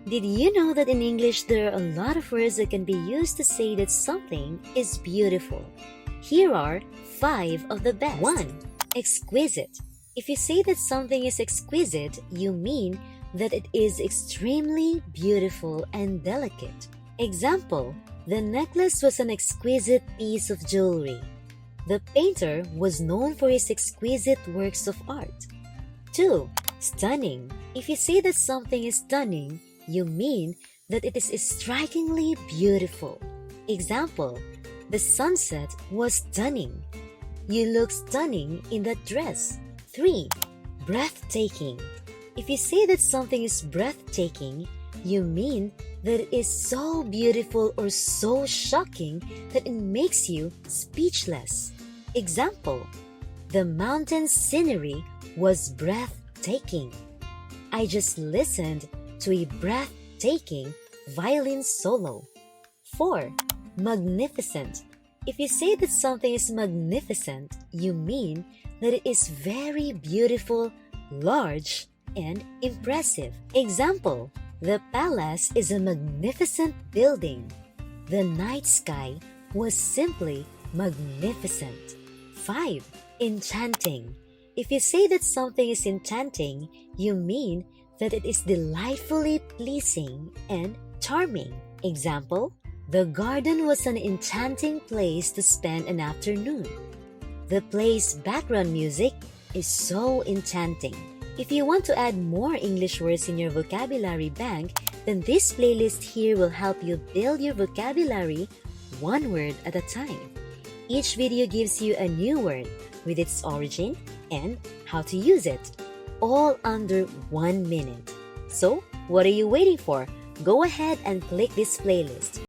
Did you know that in English there are a lot of words that can be used to say that something is beautiful? Here are 5 of the best. 1. Exquisite. If you say that something is exquisite, you mean that it is extremely beautiful and delicate. Example, the necklace was an exquisite piece of jewelry. The painter was known for his exquisite works of art. 2. Stunning. If you say that something is stunning, you mean that it is strikingly beautiful. Example, the sunset was stunning. You look stunning in that dress. 3. Breathtaking. If you say that something is breathtaking, you mean that it is so beautiful or so shocking that it makes you speechless. Example, the mountain scenery was breathtaking. I just listened to a breathtaking violin solo. 4. Magnificent. If you say that something is magnificent, you mean that it is very beautiful, large, and impressive. Example, the palace is a magnificent building. The night sky was simply magnificent. 5. Enchanting. If you say that something is enchanting, you mean that it is delightfully pleasing and charming. Example, the garden was an enchanting place to spend an afternoon. The play's background music is so enchanting. If you want to add more English words in your vocabulary bank, then this playlist here will help you build your vocabulary one word at a time. Each video gives you a new word with its origin and how to use it, all under 1 minute. So, what are you waiting for? Go ahead and click this playlist.